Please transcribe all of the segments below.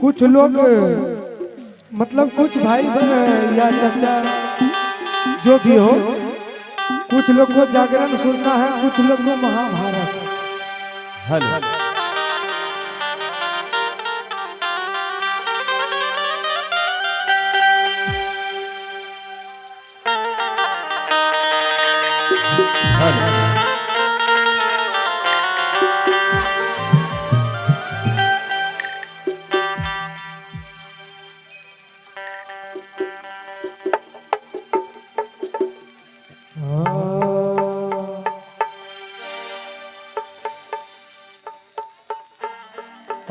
कुछ लोग मतलब कुछ भाई या चाचा जो भी हो, कुछ लोग को जागरण सुनना है, कुछ लोग को महाभारत। हेलो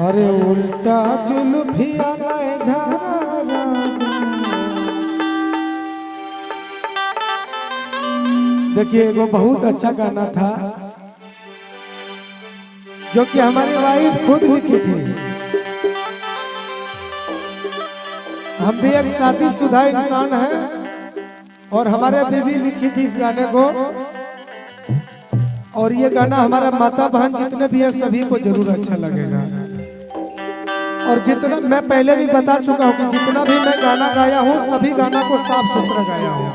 अरे उल्टा जुल्फिया लाए झारा, देखिए वो बहुत अच्छा गाना था जो कि हमारी वाइफ खुद लिखी थी। हम भी एक शादीशुदा इंसान हैं और हमारे बीवी लिखी थी इस गाने को। और ये गाना हमारा माता बहन जितने भी हैं सभी को जरूर अच्छा लगेगा। और जितना मैं पहले भी बता चुका हूँ कि जितना भी मैं गाना गाया हूँ सभी गाना को साफ सुथरा गाया हूँ।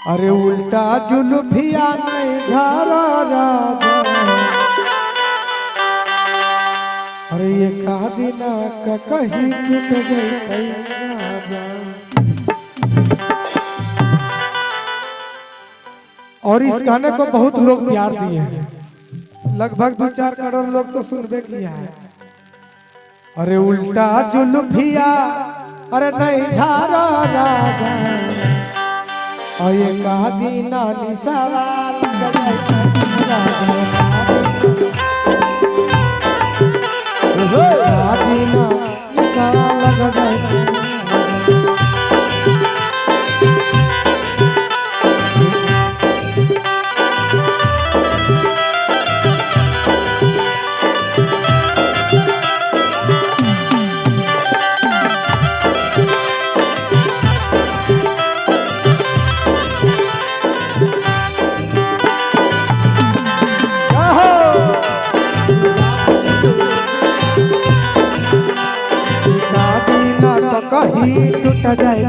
अरे उल्टा जुल्फिया नहीं झारा राजा, अरे ये कहा बिना का कहीं टूट गई राजा। और इस गाने को बहुत लोग प्यार दिए हैं, लगभग 2-4 करोड़ लोग तो सुनबे किया है। अरे उल्टा जुल्फिया अरे नहीं झारा राजा, और ये कहा दीना निसावाल कहीं टूट जाए।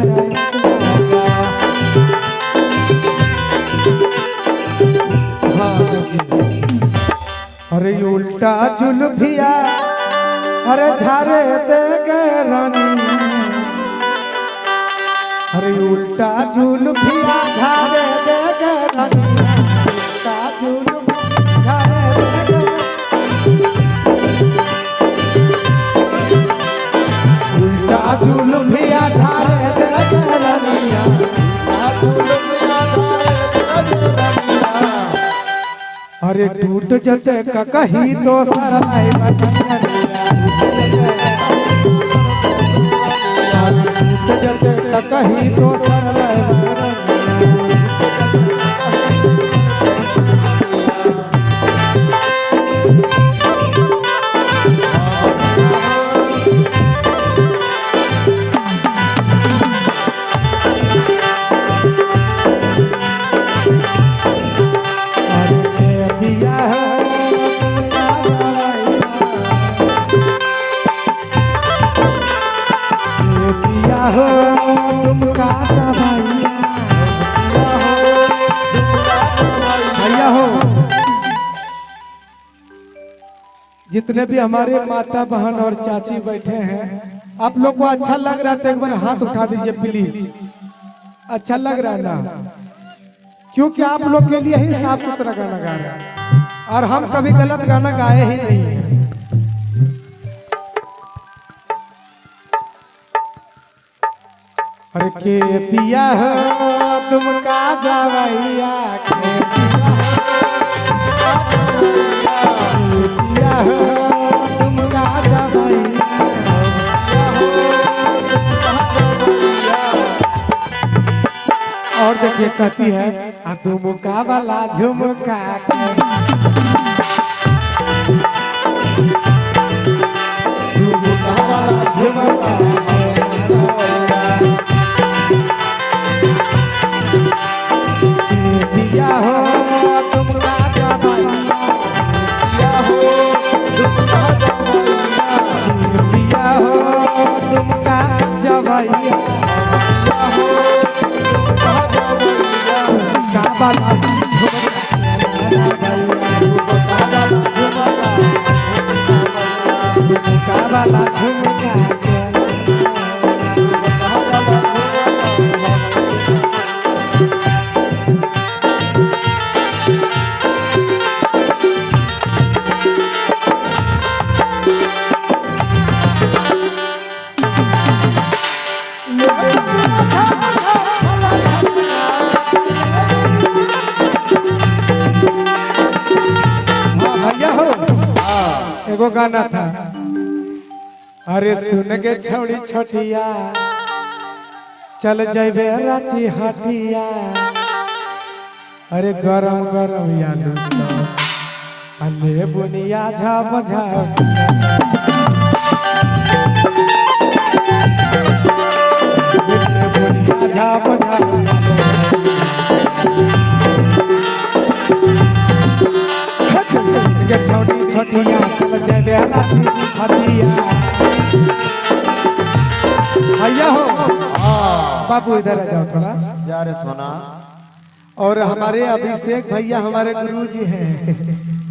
अरे उल्टा जुल्फिया अरे झारे दे गे रानी, अरे उल्टा जुल्फिया झारे दे गे रानी, उल्टा जुल्फिया झारे दे गे, उल्टा जुल्फिया झारे दे गे रानिया, उल्टा जुल्फिया झारे दे गे रानिया। अरे टूट जते का कहीं तो सरलाई बनिया, टूट जते का कहीं तो सरलाई बनिया। हो तुम काचा भैया हो, जितने भी हमारे माता बहन और चाची बैठे हैं, आप लोग को अच्छा लग रहा है तो एक बार हाथ उठा दीजिए प्लीज। अच्छा लग रहा है ना? क्योंकि आप लोग के लिए ही साफ सुथरा गाना गा रहे हैं और हम कभी गलत गाना गाए ही नहीं है। अरे के पिया हो तुम का जावैया, के पिया हो तुम का जावैया। और देखिए कहती है झुमका वाला झुमका, झुमका वाला झुमका वाला झुमका वाला झुमका एगो गाना था, अरे सुन के छौड़ी छोटिया चल जाइबे रांची हटिया, अरे गरम गरम आलू चॉप अले बुनिया झाप झाप बुनिया झाप झाप छोटी छोटिया चल जाए हटिया। भैया हो बाबू इधर आ जाओ थोड़ा जा रे सोना। और हमारे अभिषेक भैया हमारे गुरुजी हैं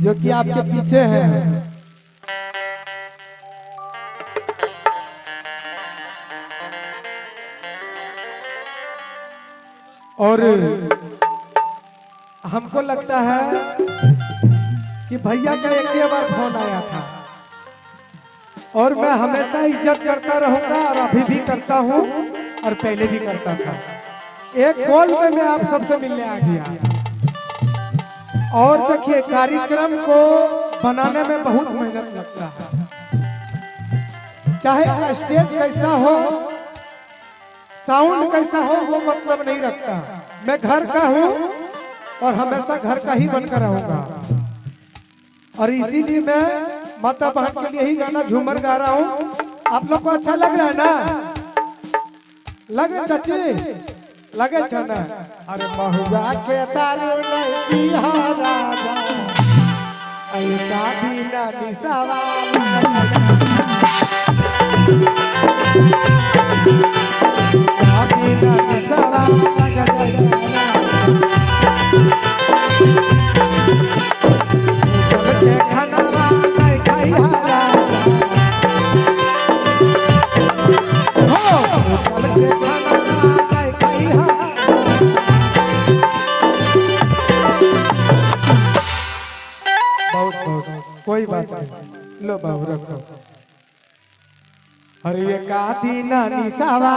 जो कि आपके पीछे हैं। और हमको लगता है कि भैया का एक ही बार फोन आया था और मैं हमेशा इज्जत करता रहूंगा और अभी भी करता हूं और पहले भी करता था। एक कॉल में मैं आप सबसे मिलने आ गया। और देखिए कार्यक्रम को बनाने में बहुत मेहनत लगता है, चाहे स्टेज कैसा हो साउंड कैसा हो वो मतलब नहीं रखता। मैं घर का हूं और हमेशा घर का ही बनकर रहूंगा और इसीलिए मैं माता बहन के लिए ही गाना झूमर गा रहा हूँ। आप लोग को अच्छा लग रहा है ना? लगे चाची लगे छना? अरे महुआ के तारो नहीं पिया राजा ऐ दादी ना निसावा दादी ना निसावा कोई बात नहीं, लो बाबू रखो। अरे ये का दीना निसावा